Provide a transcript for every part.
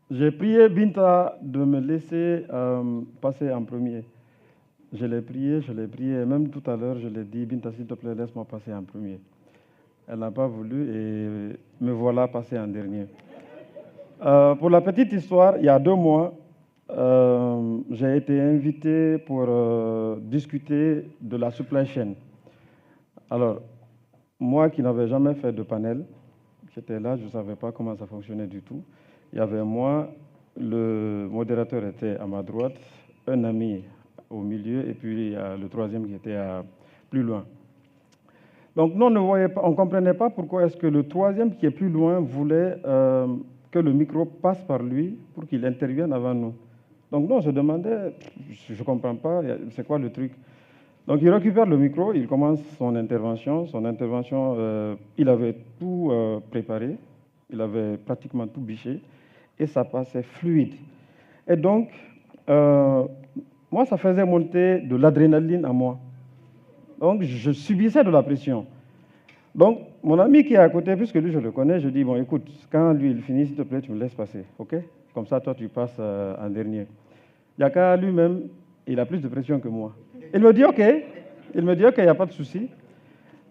J'ai prié Binta de me laisser passer en premier. Je l'ai prié, et même tout à l'heure, je l'ai dit, Binta, s'il te plaît, laisse-moi passer en premier. Elle n'a pas voulu et me voilà passé en dernier. Pour la petite histoire, il y a 2 mois, j'ai été invité pour discuter de la supply chain. Alors, moi qui n'avais jamais fait de panel, j'étais là, je ne savais pas comment ça fonctionnait du tout. Il y avait moi, le modérateur était à ma droite, un ami au milieu, et puis il y a le troisième qui était plus loin. Donc nous, on ne comprenait pas pourquoi est-ce que le troisième qui est plus loin voulait que le micro passe par lui pour qu'il intervienne avant nous. Donc nous, on se demandait, je ne comprends pas, c'est quoi le truc? Donc il récupère le micro, il commence son intervention. Il avait tout préparé, il avait pratiquement tout biché, et ça passait fluide. Et donc, moi, ça faisait monter de l'adrénaline à moi. Donc, je subissais de la pression. Donc, mon ami qui est à côté, puisque lui, je le connais, je dis, bon, écoute, quand lui, il finit, s'il te plaît, tu me laisses passer, OK? Comme ça, toi, tu passes en dernier. Yaka, lui-même, il a plus de pression que moi. Il me dit, OK, il n'y a pas de souci.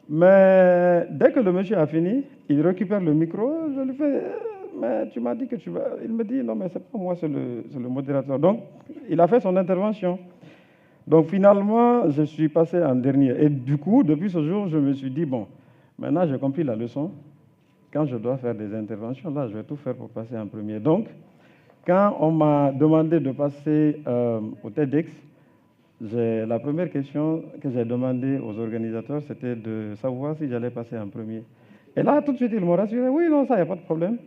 Mais dès que le monsieur a fini, il récupère le micro, je lui fais, mais tu m'as dit que tu vas... Il me dit, non, mais c'est pas moi, c'est le modérateur. Donc, il a fait son intervention. Donc, finalement, je suis passé en dernier. Et du coup, depuis ce jour, je me suis dit, bon, maintenant, j'ai compris la leçon. Quand je dois faire des interventions, là, je vais tout faire pour passer en premier. Donc, quand on m'a demandé de passer au TEDx, la première question que j'ai demandé aux organisateurs, c'était de savoir si j'allais passer en premier. Et là, tout de suite, ils m'ont rassuré, oui, non, ça, il n'y a pas de problème.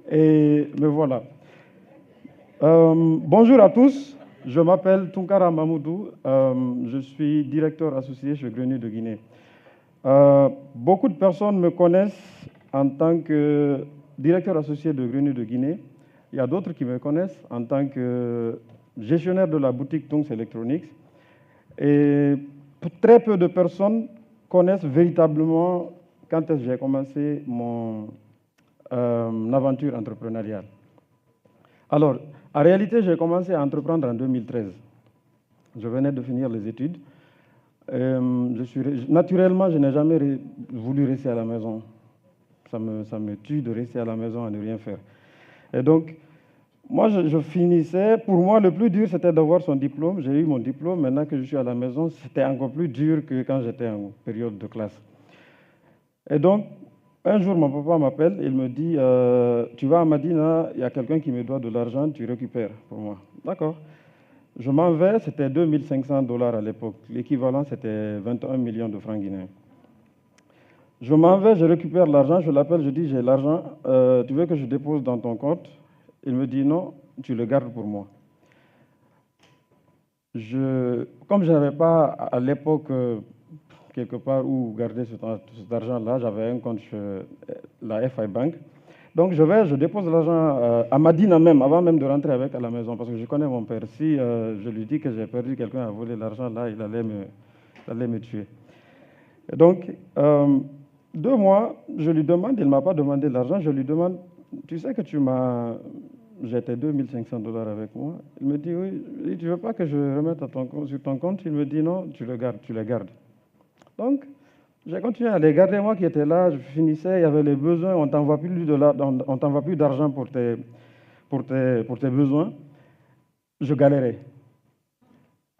Et me voilà. Bonjour à tous, je m'appelle Tunkara Mamoudou, je suis directeur associé chez Grenu de Guinée. Beaucoup de personnes me connaissent en tant que directeur associé de Grenu de Guinée. Il y a d'autres qui me connaissent en tant que gestionnaire de la boutique Tunks Electronics. Et très peu de personnes connaissent véritablement quand est-ce que j'ai commencé mon aventure entrepreneuriale. Alors, en réalité, j'ai commencé à entreprendre en 2013. Je venais de finir les études. Naturellement, je n'ai jamais voulu rester à la maison. Ça me tue de rester à la maison à ne rien faire. Et donc, moi, je finissais. Pour moi, le plus dur, c'était d'avoir son diplôme. J'ai eu mon diplôme. Maintenant que je suis à la maison, c'était encore plus dur que quand j'étais en période de classe. Et donc, un jour, mon papa m'appelle. Il me dit tu vas à Madina, il y a quelqu'un qui me doit de l'argent, tu récupères pour moi. D'accord. Je m'en vais, c'était 2500 $ à l'époque. L'équivalent, c'était 21 millions de francs guinéens. Je m'en vais, je récupère l'argent, je l'appelle, je dis j'ai l'argent, tu veux que je dépose dans ton compte? Il me dit non, tu le gardes pour moi. Comme je n'avais pas à l'époque quelque part où garder cet argent-là, j'avais un compte chez la FI Bank. Donc je dépose l'argent à Madina même, avant même de rentrer avec à la maison, parce que je connais mon père. Si je lui dis que j'ai perdu, quelqu'un a volé l'argent, là, il allait me tuer. Et donc, 2 mois, je lui demande, il ne m'a pas demandé l'argent, je lui demande, tu sais que j'étais 2500 $ avec moi. Il me dit, oui, tu ne veux pas que je remette sur ton compte? Il me dit, non, tu les gardes. Donc, j'ai continué à les garder, moi qui étais là, je finissais, il y avait les besoins, on ne t'envoie plus d'argent pour tes besoins. Je galérais.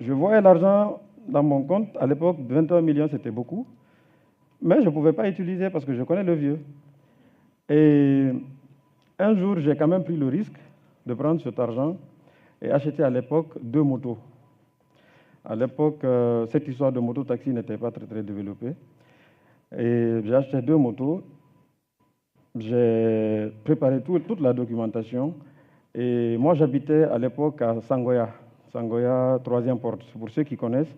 Je voyais l'argent dans mon compte, à l'époque, 21 millions, c'était beaucoup, mais je ne pouvais pas utiliser parce que je connais le vieux. Et un jour, j'ai quand même pris le risque de prendre cet argent et acheter à l'époque 2 motos. À l'époque, cette histoire de moto-taxi n'était pas très, très développée. Et j'ai acheté 2 motos, j'ai préparé toute la documentation. Et moi, j'habitais à l'époque à Sangoya, 3e porte. Pour ceux qui connaissent,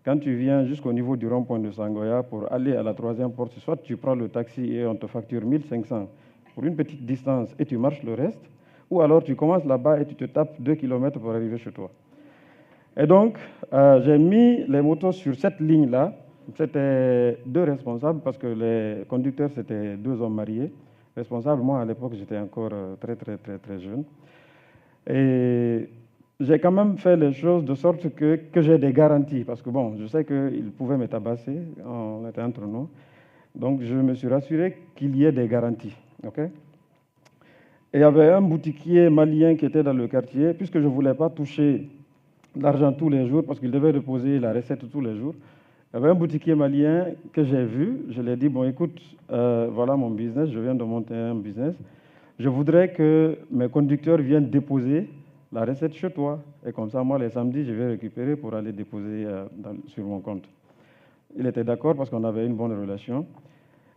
quand tu viens jusqu'au niveau du rond-point de Sangoya, pour aller à la 3e porte, soit tu prends le taxi et on te facture 1500 pour une petite distance et tu marches le reste, ou alors tu commences là-bas et tu te tapes 2 km pour arriver chez toi. Et donc, j'ai mis les motos sur cette ligne-là. C'était 2 responsables parce que les conducteurs, c'était 2 hommes mariés. Responsable, moi, à l'époque, j'étais encore très, très, très, très jeune. Et j'ai quand même fait les choses de sorte que j'ai des garanties, parce que bon, je sais qu'ils pouvaient me tabasser, on était entre nous. Donc je me suis rassuré qu'il y ait des garanties. Ok. Et il y avait un boutiquier malien qui était dans le quartier, puisque je ne voulais pas toucher l'argent tous les jours, parce qu'il devait reposer la recette tous les jours. Il y avait un boutiquier malien que j'ai vu, je lui ai dit, bon écoute, voilà mon business, je viens de monter un business. Je voudrais que mes conducteurs viennent déposer la recette chez toi. Et comme ça, moi, les samedis, je vais récupérer pour aller déposer sur mon compte. Il était d'accord parce qu'on avait une bonne relation.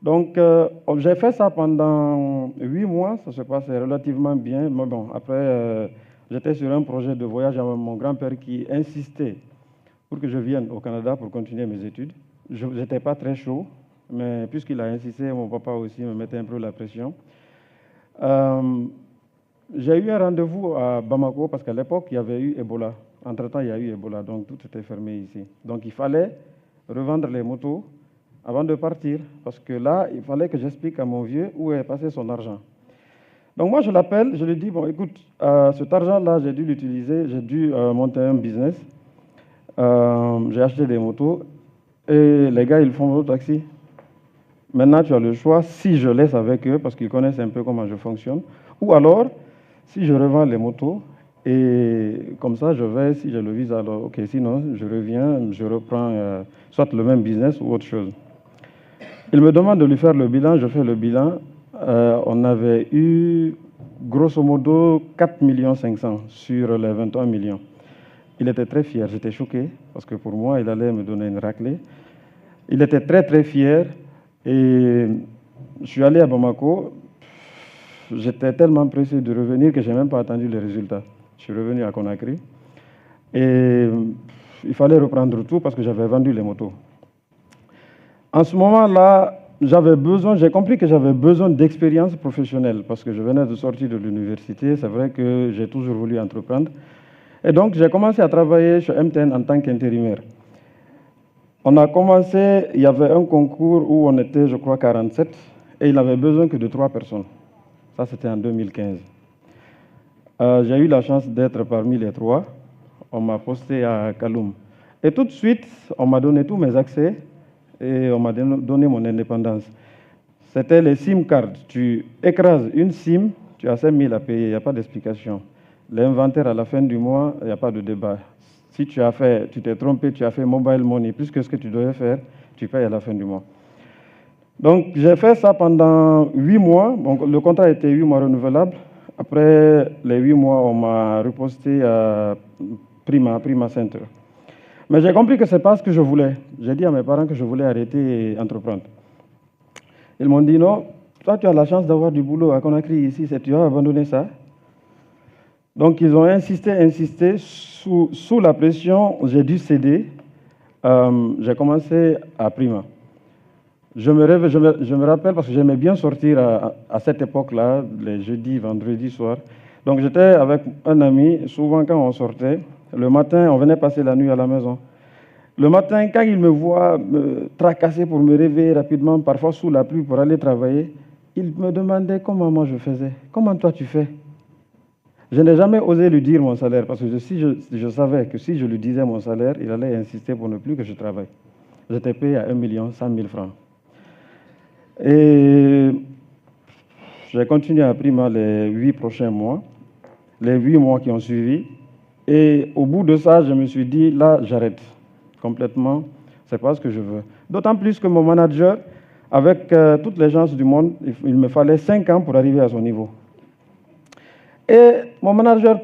Donc, j'ai fait ça pendant 8 mois. Ça se passait relativement bien. Mais bon, après, j'étais sur un projet de voyage avec mon grand-père qui insistait pour que je vienne au Canada pour continuer mes études. Je n'étais pas très chaud, mais puisqu'il a insisté, mon papa aussi me mettait un peu la pression. J'ai eu un rendez-vous à Bamako parce qu'à l'époque, il y avait eu Ebola. Entre-temps, il y a eu Ebola, donc tout était fermé ici. Donc il fallait revendre les motos avant de partir, parce que là, il fallait que j'explique à mon vieux où est passé son argent. Donc moi, je l'appelle, je lui dis, bon, écoute, cet argent-là, j'ai dû l'utiliser, j'ai dû monter un business, j'ai acheté des motos, et les gars, ils font le taxi. Maintenant, tu as le choix, si je laisse avec eux, parce qu'ils connaissent un peu comment je fonctionne, ou alors, si je revends les motos, et comme ça, je vais, si je le vise, alors, ok, sinon, je reviens, je reprends soit le même business ou autre chose. Il me demande de lui faire le bilan, je fais le bilan. On avait eu, grosso modo, 4,5 millions sur les 23 millions. Il était très fier, j'étais choqué, parce que pour moi, il allait me donner une raclée. Il était très, très fier. Et je suis allé à Bamako. J'étais tellement pressé de revenir que je n'ai même pas attendu les résultats. Je suis revenu à Conakry. Et il fallait reprendre tout parce que j'avais vendu les motos. En ce moment-là, j'ai compris que j'avais besoin d'expérience professionnelle parce que je venais de sortir de l'université. C'est vrai que j'ai toujours voulu entreprendre. Et donc, j'ai commencé à travailler chez MTN en tant qu'intérimaire. On a commencé, il y avait un concours où on était, je crois, 47, et il n'avait besoin que de 3 personnes. Ça, c'était en 2015. J'ai eu la chance d'être parmi les 3. On m'a posté à Kaloum. Et tout de suite, on m'a donné tous mes accès et on m'a donné mon indépendance. C'était les SIM cards. Tu écrases une SIM, tu as 5 000 à payer, il n'y a pas d'explication. L'inventaire à la fin du mois, il n'y a pas de débat. Si tu t'es trompé, tu as fait mobile money, plus que ce que tu devais faire, tu payes à la fin du mois. Donc j'ai fait ça pendant 8 mois. Donc, le contrat était 8 mois renouvelable. Après les 8 mois, on m'a reposté à Prima Center. Mais j'ai compris que ce n'est pas ce que je voulais. J'ai dit à mes parents que je voulais arrêter et entreprendre. Ils m'ont dit non, toi tu as la chance d'avoir du boulot à Conakry ici, tu vas abandonner ça. Donc ils ont insisté, sous la pression, j'ai dû céder. J'ai commencé à Prima. Je me rappelle parce que j'aimais bien sortir à cette époque-là, les jeudis, vendredis soirs. Donc j'étais avec un ami, souvent quand on sortait, le matin, on venait passer la nuit à la maison. Le matin, quand il me voit me tracasser pour me réveiller rapidement, parfois sous la pluie pour aller travailler, il me demandait comment moi je faisais. Comment toi tu fais? Je n'ai jamais osé lui dire mon salaire parce que je savais que si je lui disais mon salaire, il allait insister pour ne plus que je travaille. J'étais payé à 1 100 000 francs. Et j'ai continué à Prima les 8 prochains mois, les 8 mois qui ont suivi. Et au bout de ça, je me suis dit, là, j'arrête complètement. C'est pas ce que je veux. D'autant plus que mon manager, avec toutes les chances du monde, il me fallait 5 ans pour arriver à son niveau. Et mon manager,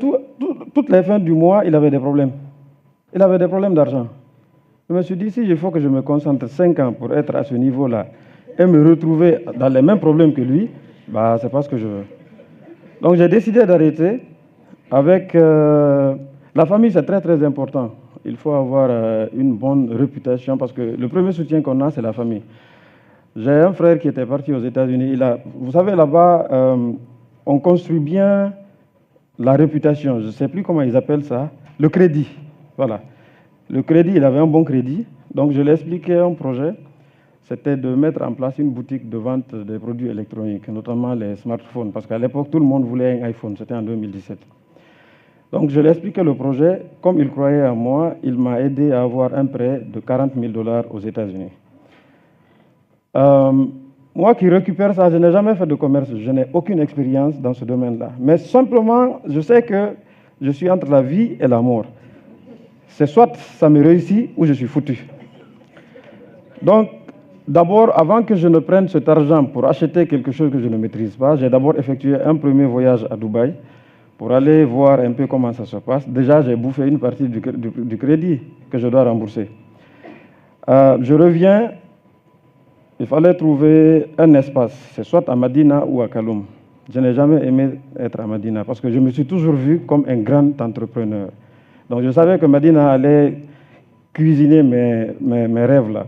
toutes les fins du mois, il avait des problèmes. Il avait des problèmes d'argent. Je me suis dit, si il faut que je me concentre 5 ans pour être à ce niveau-là et me retrouver dans les mêmes problèmes que lui, bah, c'est pas ce que je veux. Donc j'ai décidé d'arrêter. Avec la famille, c'est très très important. Il faut avoir une bonne réputation parce que le premier soutien qu'on a, c'est la famille. J'ai un frère qui était parti aux États-Unis. Vous savez, là-bas, on construit bien la réputation. Je ne sais plus comment ils appellent ça. Le crédit. Voilà. Le crédit, il avait un bon crédit. Donc, je lui ai expliqué un projet. C'était de mettre en place une boutique de vente des produits électroniques, notamment les smartphones. Parce qu'à l'époque, tout le monde voulait un iPhone. C'était en 2017. Donc, je lui ai expliqué le projet. Comme il croyait en moi, il m'a aidé à avoir un prêt de $40 000 aux États-Unis. Moi qui récupère ça, je n'ai jamais fait de commerce, je n'ai aucune expérience dans ce domaine-là. Mais simplement, je sais que je suis entre la vie et la mort. C'est soit ça me réussit ou je suis foutu. Donc, d'abord, avant que je ne prenne cet argent pour acheter quelque chose que je ne maîtrise pas, j'ai d'abord effectué un premier voyage à Dubaï pour aller voir un peu comment ça se passe. Déjà, j'ai bouffé une partie du crédit que je dois rembourser. Je reviens. Il fallait trouver un espace, c'est soit à Madina ou à Kaloum. Je n'ai jamais aimé être à Madina parce que je me suis toujours vu comme un grand entrepreneur. Donc je savais que Madina allait cuisiner mes rêves là.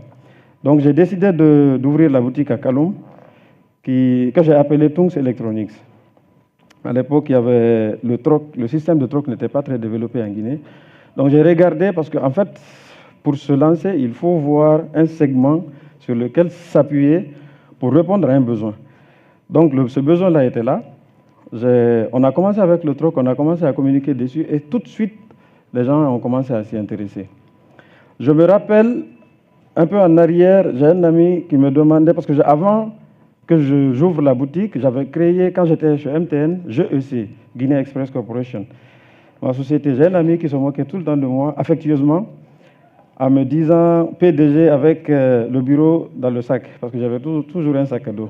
Donc j'ai décidé d'ouvrir la boutique à Kaloum que j'ai appelée Tungs Electronics. À l'époque, il y avait le système de troc n'était pas très développé en Guinée. Donc j'ai regardé parce qu'en fait, pour se lancer, il faut voir un segment sur lequel s'appuyer pour répondre à un besoin. Donc ce besoin-là était là. On a commencé avec le troc, on a commencé à communiquer dessus et tout de suite, les gens ont commencé à s'y intéresser. Je me rappelle, un peu en arrière, j'ai un ami qui me demandait, parce que avant que j'ouvre la boutique, j'avais créé, quand j'étais chez MTN, GEC, Guinea Express Corporation. Ma société, j'ai un ami qui se moquait tout le temps de moi, affectueusement, en me disant PDG avec le bureau dans le sac, parce que j'avais toujours un sac à dos.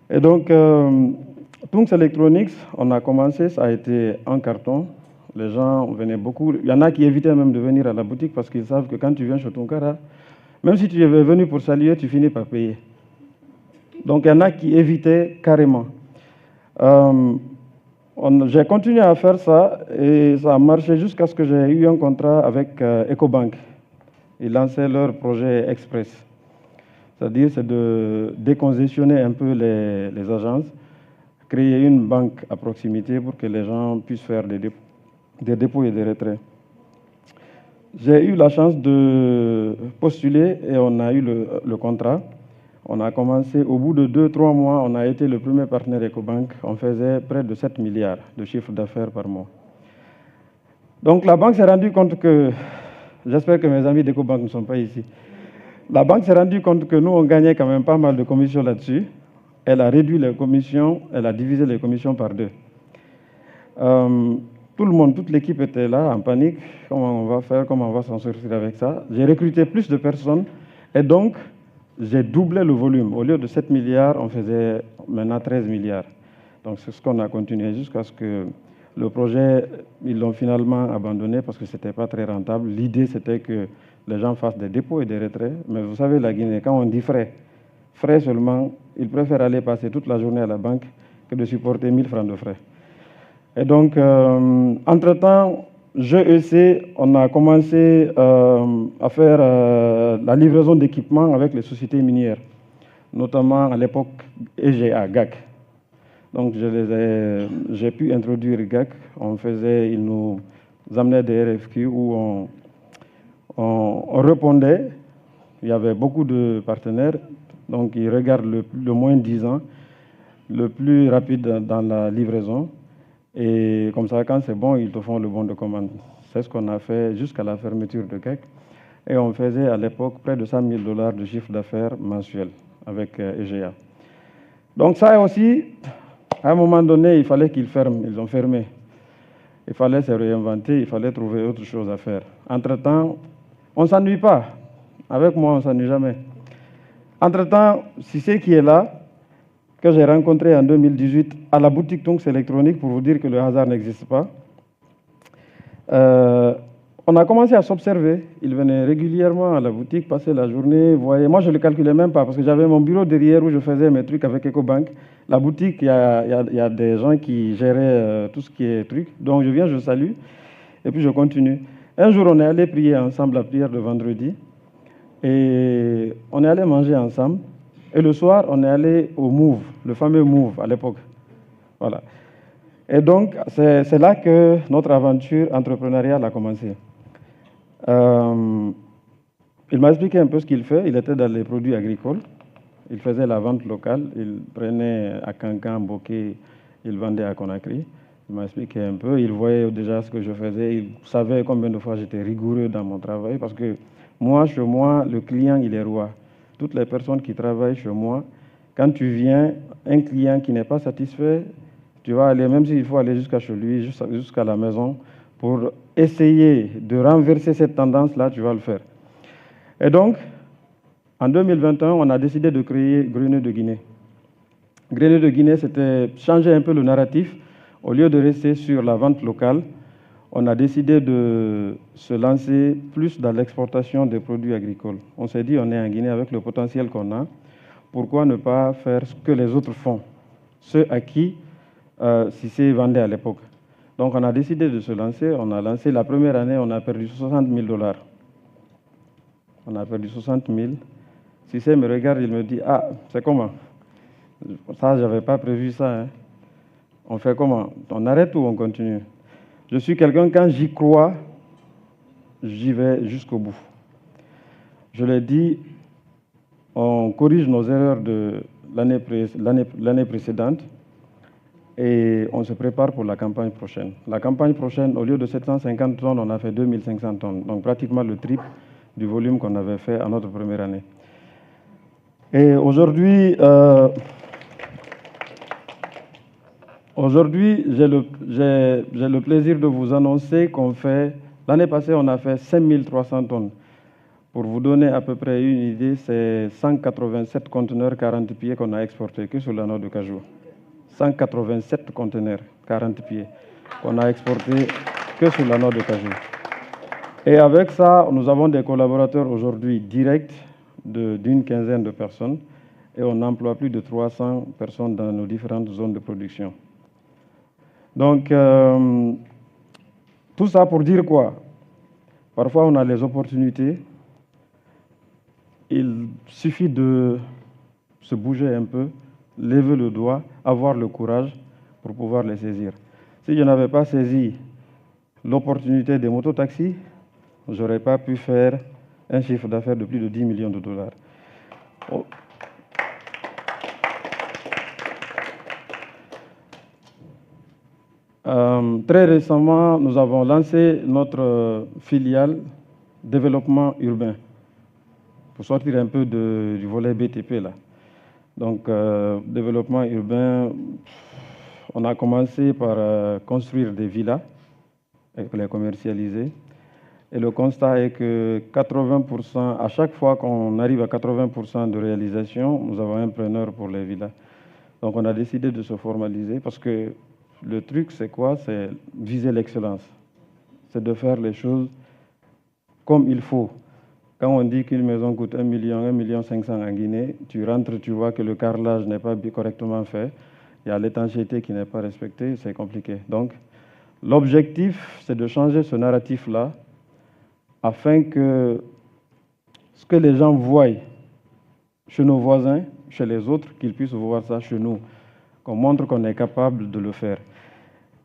Et donc, Tungs Electronics, on a commencé, ça a été en carton. Les gens venaient beaucoup. Il y en a qui évitaient même de venir à la boutique parce qu'ils savent que quand tu viens chez Tunkara, même si tu es venu pour saluer, tu finis par payer. Donc, il y en a qui évitaient carrément. J'ai continué à faire ça et ça a marché jusqu'à ce que j'ai eu un contrat avec EcoBank. Ils lançaient leur projet Express. C'est-à-dire, c'est de décongestionner un peu les agences, créer une banque à proximité pour que les gens puissent faire des dépôts et des retraits. J'ai eu la chance de postuler et on a eu le contrat. On a commencé, au bout de 2-3 mois, on a été le premier partenaire EcoBank. On faisait près de 7 milliards de chiffre d'affaires par mois. Donc la banque s'est rendue compte que, j'espère que mes amis d'EcoBank ne sont pas ici, la banque s'est rendue compte que nous, on gagnait quand même pas mal de commissions là-dessus. Elle a réduit les commissions, elle a divisé les commissions par 2. Tout le monde, toute l'équipe était là, en panique. Comment on va faire, comment on va s'en sortir avec ça? J'ai recruté plus de personnes et donc, j'ai doublé le volume. Au lieu de 7 milliards, on faisait maintenant 13 milliards. Donc, c'est ce qu'on a continué jusqu'à ce que le projet, ils l'ont finalement abandonné parce que ce n'était pas très rentable. L'idée, c'était que les gens fassent des dépôts et des retraits. Mais vous savez, la Guinée, quand on dit frais seulement, ils préfèrent aller passer toute la journée à la banque que de supporter 1000 francs de frais. Et donc, entre-temps, GEC, on a commencé à faire la livraison d'équipements avec les sociétés minières, notamment à l'époque EGA, GAC. Donc, j'ai pu introduire GAC. Ils nous amenaient des RFQ où on répondait. Il y avait beaucoup de partenaires, donc ils regardent le moins 10 ans, le plus rapide dans la livraison. Et comme ça, quand c'est bon, ils te font le bon de commande. C'est ce qu'on a fait jusqu'à la fermeture de GAC. Et on faisait à l'époque près de $100 000 de chiffre d'affaires mensuel avec EGA. Donc ça aussi, à un moment donné, il fallait qu'ils ferment. Ils ont fermé. Il fallait se réinventer, il fallait trouver autre chose à faire. Entre-temps, on ne s'ennuie pas. Avec moi, on ne s'ennuie jamais. Entre-temps, Cissé qui est là, que j'ai rencontré en 2018 à la boutique Tungs Electronics, pour vous dire que le hasard n'existe pas. On a commencé à s'observer. Il venait régulièrement à la boutique, passer la journée, voyait. Moi, je ne le calculais même pas parce que j'avais mon bureau derrière où je faisais mes trucs avec EcoBank. La boutique, il y a des gens qui géraient tout ce qui est trucs. Donc, je viens, je salue et puis je continue. Un jour, on est allé prier ensemble la prière de vendredi et on est allé manger ensemble. Et le soir, on est allé au Move, le fameux Move à l'époque. Voilà. Et donc, c'est là que notre aventure entrepreneuriale a commencé. Il m'a expliqué un peu ce qu'il fait. Il était dans les produits agricoles. Il faisait la vente locale. Il prenait à Kankan, Boké, il vendait à Conakry. Il m'a expliqué un peu. Il voyait déjà ce que je faisais. Il savait combien de fois j'étais rigoureux dans mon travail. Parce que moi, chez moi, le client, il est roi. Toutes les personnes qui travaillent chez moi, quand tu viens, un client qui n'est pas satisfait, tu vas aller, même s'il faut aller jusqu'à chez lui, jusqu'à la maison, pour essayer de renverser cette tendance-là, tu vas le faire. Et donc, en 2021, on a décidé de créer Grenier de Guinée. Grenier de Guinée, c'était changer un peu le narratif. Au lieu de rester sur la vente locale, on a décidé de se lancer plus dans l'exportation des produits agricoles. On s'est dit, on est en Guinée avec le potentiel qu'on a. Pourquoi ne pas faire ce que les autres font, ceux à qui Cissé vendait à l'époque. Donc on a décidé de se lancer. On a lancé la première année, on a perdu 60 000 $. On a perdu 60 000. Cissé me regarde, il me dit, ah, c'est comment? Ça, je n'avais pas prévu ça. Hein. On fait comment? On arrête ou on continue? Je suis quelqu'un, quand j'y crois, j'y vais jusqu'au bout. Je l'ai dit, on corrige nos erreurs de l'année précédente et on se prépare pour la campagne prochaine. La campagne prochaine, au lieu de 750 tonnes, on a fait 2500 tonnes, donc pratiquement le triple du volume qu'on avait fait à notre première année. Et aujourd'hui, j'ai le plaisir de vous annoncer qu'on fait, l'année passée, on a fait 5300 tonnes. Pour vous donner à peu près une idée, c'est 187 conteneurs 40 pieds qu'on a exportés que sur la noix de cajou. 187 conteneurs 40 pieds qu'on a exportés que sur la noix de cajou. Et avec ça, nous avons des collaborateurs aujourd'hui directs d'une quinzaine de personnes et on emploie plus de 300 personnes dans nos différentes zones de production. Donc, tout ça pour dire quoi? Parfois, on a les opportunités. Il suffit de se bouger un peu, lever le doigt, avoir le courage pour pouvoir les saisir. Si je n'avais pas saisi l'opportunité des mototaxis, je n'aurais pas pu faire un chiffre d'affaires de plus de 10 millions de $. Oh. Très récemment, nous avons lancé notre filiale développement urbain pour sortir un peu du volet BTP là. Donc, développement urbain, on a commencé par construire des villas et les commercialiser. Et le constat est que 80%, à chaque fois qu'on arrive à 80% de réalisation, nous avons un preneur pour les villas. Donc, on a décidé de se formaliser parce que le truc, c'est quoi? C'est viser l'excellence. C'est de faire les choses comme il faut. Quand on dit qu'une maison coûte 1 million, 1,5 million en Guinée, tu rentres, tu vois que le carrelage n'est pas correctement fait, il y a l'étanchéité qui n'est pas respectée, c'est compliqué. Donc, l'objectif, c'est de changer ce narratif-là afin que ce que les gens voient chez nos voisins, chez les autres, qu'ils puissent voir ça chez nous, qu'on montre qu'on est capable de le faire.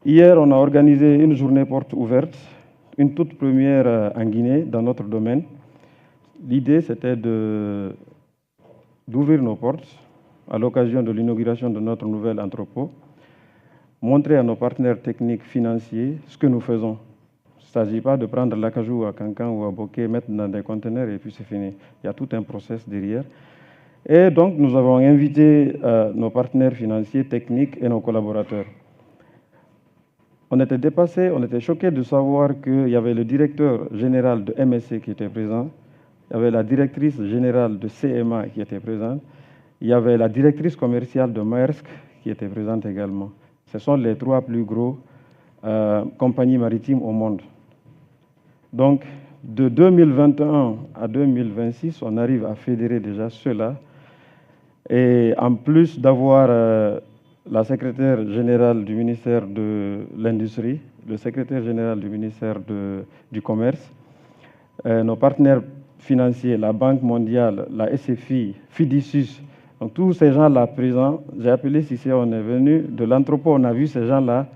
Hier, on a organisé une journée porte ouverte, une toute première en Guinée, dans notre domaine. L'idée, c'était d'ouvrir nos portes à l'occasion de l'inauguration de notre nouvel entrepôt, montrer à nos partenaires techniques financiers ce que nous faisons. Il ne s'agit pas de prendre l'acajou à Cancan ou à Bokeh, mettre dans des conteneurs et puis c'est fini. Il y a tout un process derrière. Et donc, nous avons invité nos partenaires financiers, techniques et nos collaborateurs. On était dépassés, on était choqués de savoir qu'il y avait le directeur général de MSC qui était présent, il y avait la directrice générale de CMA qui était présente, il y avait la directrice commerciale de Maersk qui était présente également. Ce sont les 3 plus gros compagnies maritimes au monde. Donc, de 2021 à 2026, on arrive à fédérer déjà ceux-là. Et en plus d'avoir la secrétaire générale du ministère de l'Industrie, le secrétaire général du ministère du Commerce, nos partenaires financiers, la Banque mondiale, la SFI, Fidisus, donc tous ces gens-là présents, j'ai appelé Cissé, on est venu de l'entrepôt, on a vu ces gens-là,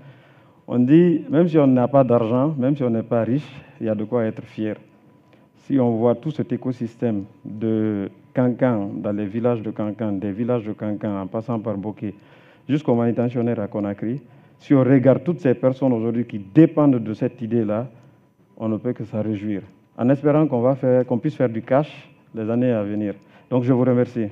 on dit, même si on n'a pas d'argent, même si on n'est pas riche, il y a de quoi être fier. Si on voit tout cet écosystème de Cancan, dans les villages de Cancan, des villages de Cancan, en passant par Bokeh, jusqu'au manutentionnaire à Conakry, Si on regarde toutes ces personnes aujourd'hui qui dépendent de cette idée-là, on ne peut que s'en réjouir, en espérant qu'on puisse faire du cash les années à venir. Donc je vous remercie.